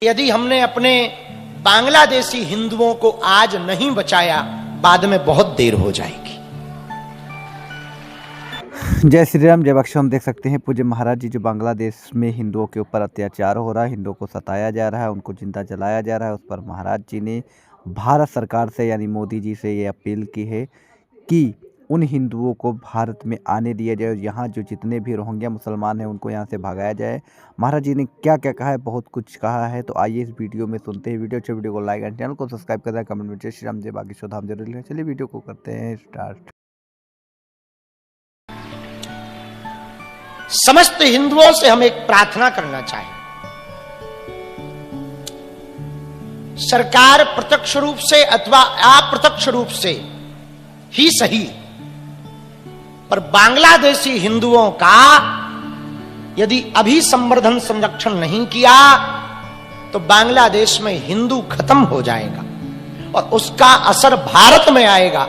यदि हमने अपने बांग्लादेशी हिंदुओं को आज नहीं बचाया, बाद में बहुत देर हो जाएगी। जय श्री राम, जय बख्शो। हम देख सकते हैं पूज्य महाराज जी जो बांग्लादेश में हिंदुओं के ऊपर अत्याचार हो रहा है, हिंदुओं को सताया जा रहा है, उनको जिंदा जलाया जा रहा है, उस पर महाराज जी ने भारत सरकार से यानी मोदी जी से ये अपील की है कि उन हिंदुओं को भारत में आने दिया जाए। यहाँ जो जितने भी रोहिंग्या मुसलमान हैं उनको यहाँ से भगाया जाए। महाराज जी ने क्या क्या कहा है, बहुत कुछ कहा है, तो आइए इस वीडियो में सुनते हैं। वीडियो को लाइक एंड चैनल को सब्सक्राइब कर दें, कमेंट में जय श्री राम, जय बाकी शोधाम जरूर लिखें। चलिए वीडियो को करते हैं स्टार्ट। समस्त हिंदुओं से हम एक प्रार्थना करना चाहें। सरकार प्रत्यक्ष रूप से अथवा अप्रत्यक्ष रूप से ही सही, पर बांग्लादेशी हिंदुओं का यदि अभी संवर्धन संरक्षण नहीं किया तो बांग्लादेश में हिंदू खत्म हो जाएगा और उसका असर भारत में आएगा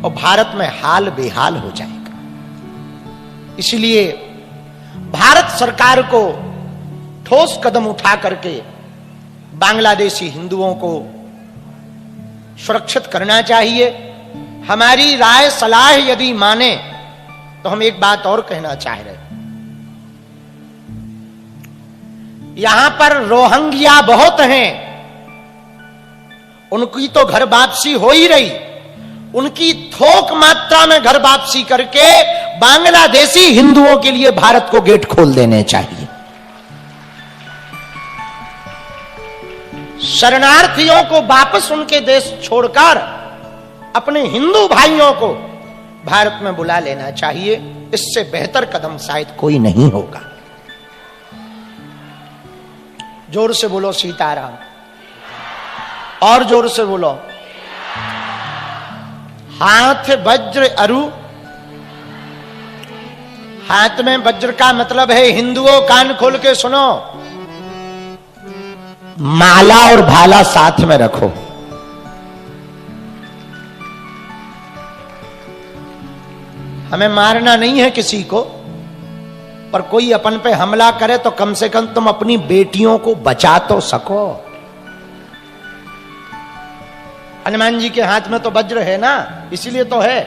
और भारत में हाल बेहाल हो जाएगा। इसलिए भारत सरकार को ठोस कदम उठा करके बांग्लादेशी हिंदुओं को सुरक्षित करना चाहिए। हमारी राय सलाह यदि माने तो हम एक बात और कहना चाह रहे हैं। यहां पर रोहिंग्या बहुत हैं, उनकी तो घर वापसी हो ही रही, उनकी थोक मात्रा में घर वापसी करके बांग्लादेशी हिंदुओं के लिए भारत को गेट खोल देने चाहिए। शरणार्थियों को वापस उनके देश छोड़कर अपने हिंदू भाइयों को भारत में बुला लेना चाहिए। इससे बेहतर कदम शायद कोई नहीं होगा। जोर से बोलो सीताराम, और जोर से बोलो। हाथ वज्र अरु, हाथ में वज्र का मतलब है हिंदुओं कान खोल के सुनो, माला और भाला साथ में रखो। हमें मारना नहीं है किसी को, पर कोई अपन पे हमला करे तो कम से कम तुम अपनी बेटियों को बचा तो सको। हनुमान जी के हाथ में तो वज्र है ना, इसलिए तो है।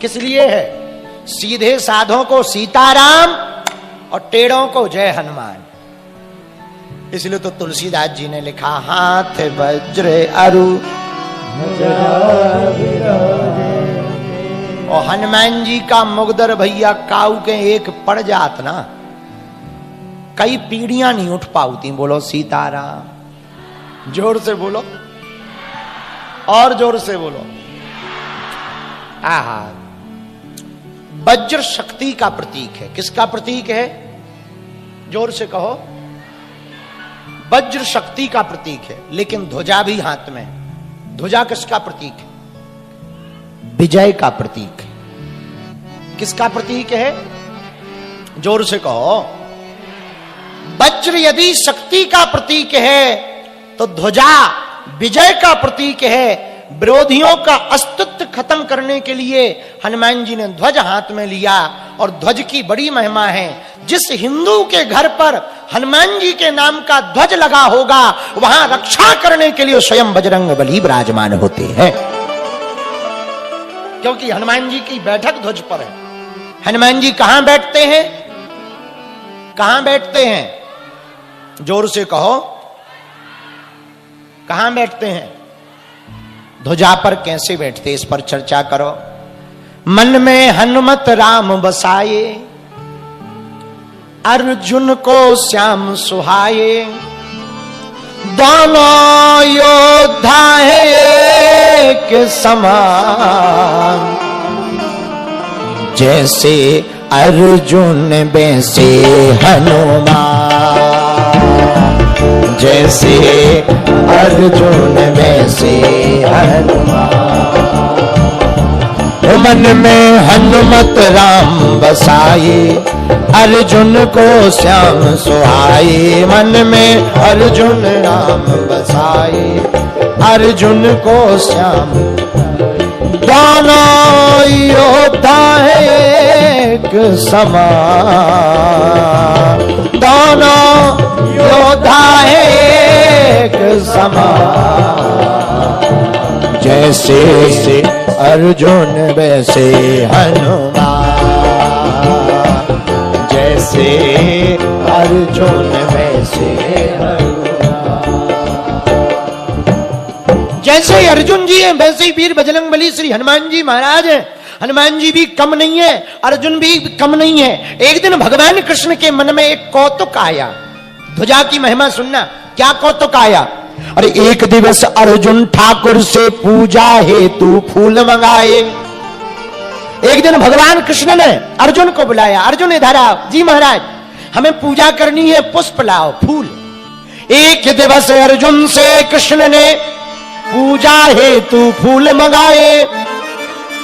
किस लिए है? सीधे साधों को सीताराम और टेढ़ों को जय हनुमान। इसलिए तो तुलसीदास जी ने लिखा, हाथ वज्र अरु और हनुमान जी का मुगदर भैया काऊ के एक पड़ जात ना, कई पीढ़ियां नहीं उठ पाती। बोलो सीताराम, जोर से बोलो, और जोर से बोलो। आहा, वज्र शक्ति का प्रतीक है। किसका प्रतीक है? जोर से कहो। वज्र शक्ति का प्रतीक है, लेकिन ध्वजा भी हाथ में। ध्वजा किसका प्रतीक है? विजय का प्रतीक है। किसका प्रतीक है? जोर से कहो। वज्र यदि शक्ति का प्रतीक है तो ध्वजा विजय का प्रतीक है। विरोधियों का अस्तित्व खत्म करने के लिए हनुमान जी ने ध्वज हाथ में लिया, और ध्वज की बड़ी महिमा है। जिस हिंदू के घर पर हनुमान जी के नाम का ध्वज लगा होगा, वहां रक्षा करने के लिए स्वयं बजरंग बली विराजमान होते हैं, क्योंकि हनुमान जी की बैठक ध्वज पर है। हनुमान जी कहां बैठते हैं? कहां बैठते हैं? जोर से कहो, कहां बैठते हैं? ध्वजा पर कैसे बैठते, इस पर चर्चा करो। मन में हनुमत राम बसाए, अर्जुन को श्याम सुहाए, दोनों योद्धा है एक समान, जैसे अर्जुन वैसे हनुमान, जैसे अर्जुन वैसे हनुमान। मन में हनुमत राम बसाए, अर्जुन को श्याम सुहाए। मन में अर्जुन राम बसाए, अर्जुन को श्याम। दोनों योद्धा है एक समान, दोनों योद्धा है समान, जैसे अर्जुन वैसे हनुमान, जैसे अर्जुन वैसे हनुमान। जैसे अर्जुन जी हैं वैसे ही वीर बजरंगबली श्री हनुमान जी महाराज हैं। हनुमान जी भी कम नहीं है, अर्जुन भी कम नहीं है। एक दिन भगवान कृष्ण के मन में एक कौतुक आया। ध्वजा की महिमा सुनना, क्या कौतुक आया। अरे एक दिवस अर्जुन ठाकुर से पूजा हेतु फूल मंगाए। एक दिन भगवान कृष्ण ने अर्जुन को बुलाया, अर्जुन इधर आओ। जी महाराज, हमें पूजा करनी है, पुष्प लाओ, फूल। एक दिवस अर्जुन से कृष्ण ने पूजा हेतु फूल मंगाए।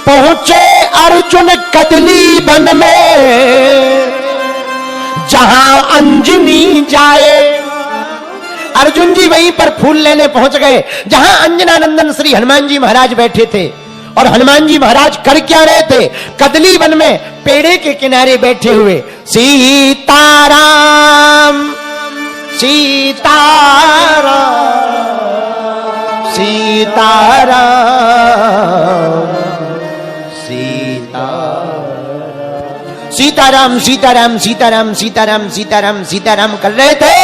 पहुंचे अर्जुन कदली वन में, जहां अंजनी जाए। अर्जुन जी वहीं पर फूल लेने पहुंच गए जहां अंजनानंदन श्री हनुमान जी महाराज बैठे थे। और हनुमान जी महाराज कर क्या रहे थे? कदली वन में पेड़े के किनारे बैठे हुए सीताराम सीताराम सीताराम सीताराम सीताराम सीताराम सीताराम सीताराम सीताराम कर रहे थे।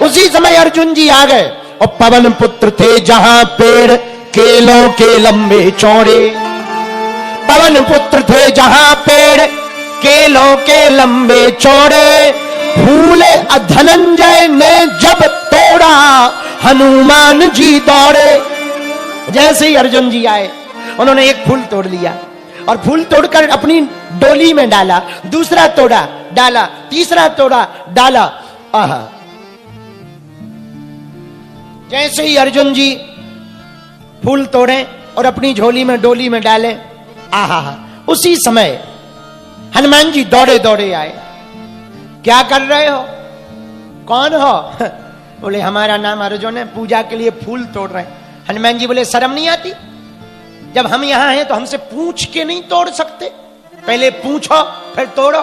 उसी समय अर्जुन जी आ गए। और पवन पुत्र थे जहां पेड़ केलों के लंबे चौड़े। पवन पुत्र थे जहां पेड़ केलों के लंबे चौड़े। फूल धनंजय ने जब तोड़ा, हनुमान जी दौड़े। जैसे ही अर्जुन जी आए, उन्होंने एक फूल तोड़ लिया और फूल तोड़कर अपनी डोली में डाला। दूसरा तोड़ा, डाला। तीसरा तोड़ा, डाला। आहा, जैसे ही अर्जुन जी फूल तोड़े और अपनी झोली में डोली में डाले, आहा, उसी समय हनुमान जी दौड़े दौड़े आए। क्या कर रहे हो? कौन हो? बोले हमारा नाम अर्जुन है, पूजा के लिए फूल तोड़ रहे हैं। हनुमान जी बोले शर्म नहीं आती? जब हम यहां हैं तो हमसे पूछ के नहीं तोड़ सकते? पहले पूछो फिर तोड़ो।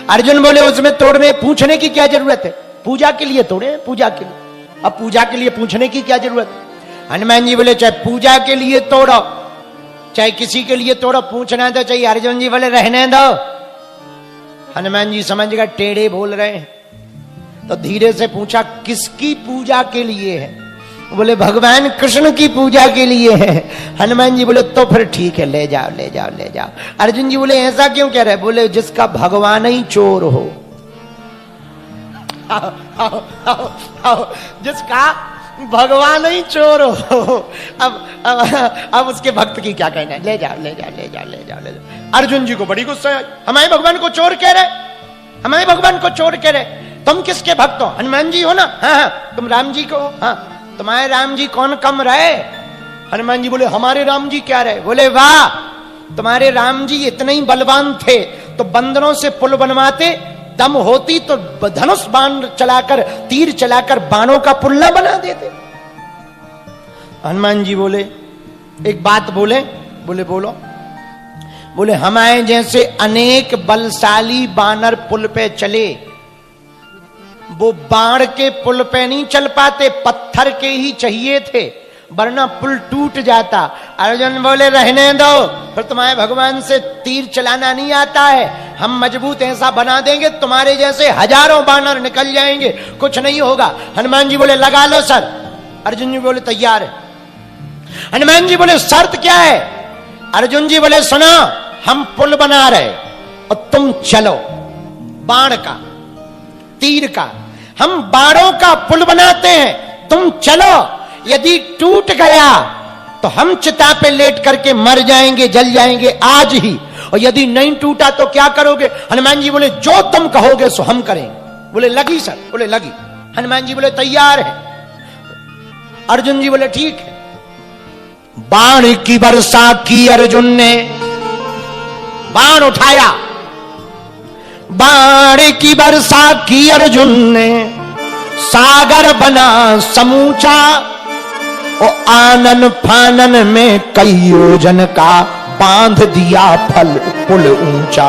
अर्जुन बोले उसमें तोड़ने पूछने की क्या जरूरत है? पूजा के लिए तोड़े, पूजा के लिए। अब पूजा के लिए पूछने की क्या जरूरत है? हनुमान जी बोले चाहे पूजा के लिए तोड़ो चाहे किसी के लिए तोड़ो, पूछना तो चाहिए। अर्जुन जी बोले रहने दो। हनुमान जी समझ गए टेढ़े बोल रहे हैं, तो धीरे से पूछा किसकी पूजा के लिए है? बोले भगवान कृष्ण की पूजा के लिए है। हनुमान जी बोले तो फिर ठीक है, ले जाओ ले जाओ ले जाओ। अर्जुन जी बोले ऐसा क्यों कह रहे? बोले जिसका भगवान ही चोर हो। आओ, आओ, आओ, आओ, जिसका भगवान ही चोर हो। अब उसके भक्त की क्या कहना है? ले जाओ ले जाओ ले जाओ ले जाओ ले जाओ। अर्जुन जी को बड़ी गुस्सा है, हमारे भगवान को चोर कह रहे, हमारे भगवान को चोर कह रहे। तुम किसके भक्त हो? हनुमान जी हो ना? हाँ, तुम राम जी को? हाँ, तुम्हारे राम जी कौन कम रहे? हनुमान जी बोले हमारे राम जी क्या रहे? बोले वाह, तुम्हारे राम जी इतने ही बलवान थे तो बंदरों से पुल बनवाते, दम होती तो धनुष बाण चलाकर, तीर चलाकर बाणों का पुल्ला बना देते। हनुमान जी बोले एक बात बोले। बोले बोलो। बोले हमारे जैसे अनेक बलशाली बानर पुल पे चले, वो बाण के पुल पे नहीं चल पाते, पत्थर के ही चाहिए थे, वरना पुल टूट जाता। अर्जुन बोले रहने दो, फिर तुम्हारे भगवान से तीर चलाना नहीं आता है, हम मजबूत ऐसा बना देंगे तुम्हारे जैसे हजारों बानर निकल जाएंगे, कुछ नहीं होगा। हनुमान जी बोले लगा लो सर। अर्जुन जी बोले तैयार है। हनुमान जी बोले शर्त क्या है? अर्जुन जी बोले सुनो, हम पुल बना रहे और तुम चलो, बाण का तीर का, हम बाणों का पुल बनाते हैं, तुम चलो। यदि टूट गया तो हम चिता पे लेट करके मर जाएंगे, जल जाएंगे आज ही, और यदि नहीं टूटा तो क्या करोगे? हनुमान जी बोले जो तुम कहोगे सो हम करेंगे। बोले लगी सर? बोले लगी। हनुमान जी बोले तैयार है। अर्जुन जी बोले ठीक है। बाण की वर्षा की अर्जुन ने, बाण उठाया, बाण की वर्षा की अर्जुन ने, सागर बना समूचा, और आनन फानन में कई योजन का बांध दिया फल पुल ऊंचा।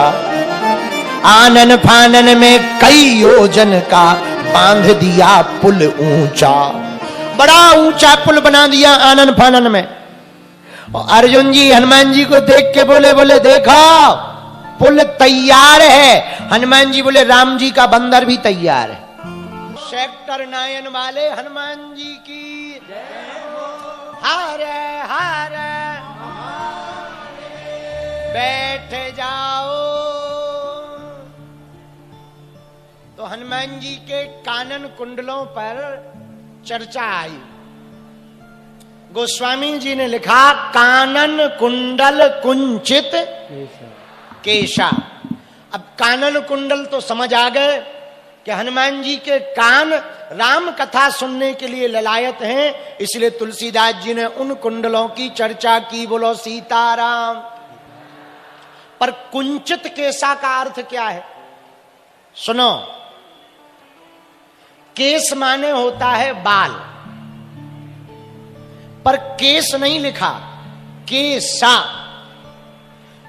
आनन फानन में कई योजन का बांध दिया पुल ऊंचा, बड़ा ऊंचा पुल बना दिया आनन फानन में। और अर्जुन जी हनुमान जी को देख के बोले, बोले देखो पुल तैयार है। हनुमान जी बोले राम जी का बंदर भी तैयार है। सेक्टर 9 वाले हनुमान जी की हारे हारे बैठ जाओ। तो हनुमान जी के कानन कुंडलों पर चर्चा आई। गोस्वामी जी ने लिखा कानन कुंडल कुंचित केशा। अब कानन कुंडल तो समझ आ गए कि हनुमान जी के कान राम कथा सुनने के लिए ललायत हैं, इसलिए तुलसीदास जी ने उन कुंडलों की चर्चा की। बोलो सीताराम। पर कुंचित केसा का अर्थ क्या है? सुनो, केस माने होता है बाल, पर केस नहीं लिखा, केसा।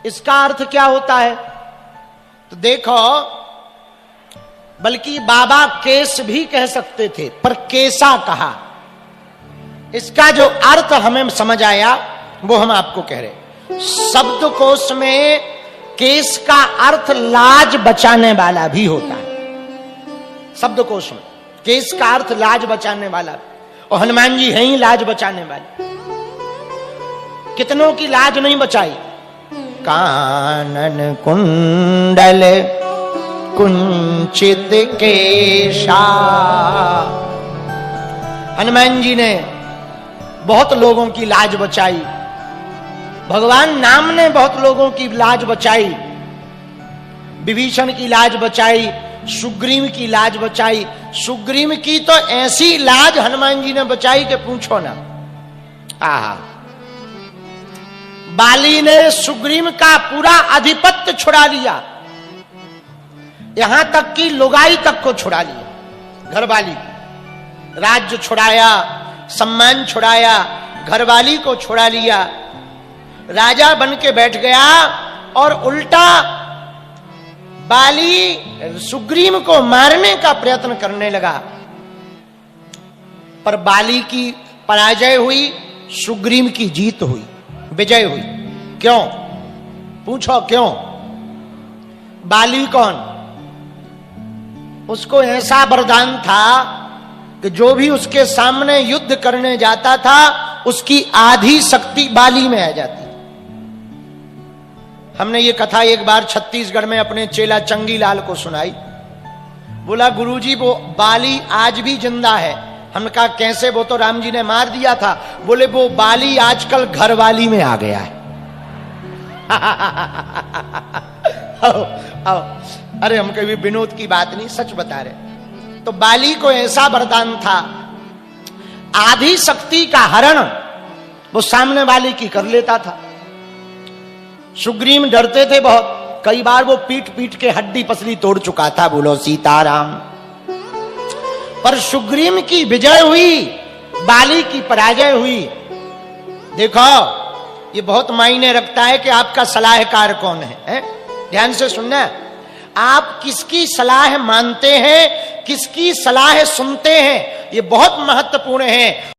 इसका अर्थ क्या होता है? तो देखो, बल्कि बाबा केस भी कह सकते थे, पर केसा कहा। इसका जो अर्थ हमें समझ आया वो हम आपको कह रहे। शब्दकोश में केस का अर्थ लाज बचाने वाला भी होता है। शब्दकोश में केस का अर्थ लाज बचाने वाला, और हनुमान जी हैं ही लाज बचाने वाले। कितनों की लाज नहीं बचाई। कानन कुंडल कुंचित केशा। हनुमान जी ने बहुत लोगों की लाज बचाई। भगवान नाम ने बहुत लोगों की लाज बचाई। विभीषण की लाज बचाई, सुग्रीव की लाज बचाई। सुग्रीव की तो ऐसी लाज हनुमान जी ने बचाई कि पूछो ना। आहा, बाली ने सुग्रीव का पूरा आधिपत्य छुड़ा लिया, यहां तक कि लुगाई तक को छुड़ा लिया। घरवाली राज्य छुड़ाया, सम्मान छुड़ाया, घरवाली को छुड़ा लिया। राजा बन के बैठ गया और उल्टा बाली सुग्रीव को मारने का प्रयत्न करने लगा। पर बाली की पराजय हुई, सुग्रीव की जीत हुई, विजय हुई। क्यों? पूछो क्यों? बाली कौन? उसको ऐसा वरदान था कि जो भी उसके सामने युद्ध करने जाता था उसकी आधी शक्ति बाली में आ जाती। हमने ये कथा एक बार छत्तीसगढ़ में अपने चेला चंगीलाल को सुनाई। बोला गुरुजी वो बाली आज भी जिंदा है। हमने कहा कैसे? वो तो राम जी ने मार दिया था। बोले वो बाली आजकल घरवाली में आ गया है। आओ, आओ। अरे हम कभी विनोद की बात नहीं, सच बता रहे। तो बाली को ऐसा वरदान था, आधी शक्ति का हरण वो सामने वाले की कर लेता था। सुग्रीव डरते थे बहुत, कई बार वो पीट पीट के हड्डी पसली तोड़ चुका था। बोलो सीताराम। पर सुग्रीव की विजय हुई, बाली की पराजय हुई। देखो ये बहुत मायने रखता है कि आपका सलाहकार कौन है? ध्यान से सुनना। आप किसकी सलाह मानते हैं, किसकी सलाह सुनते हैं, ये बहुत महत्वपूर्ण है।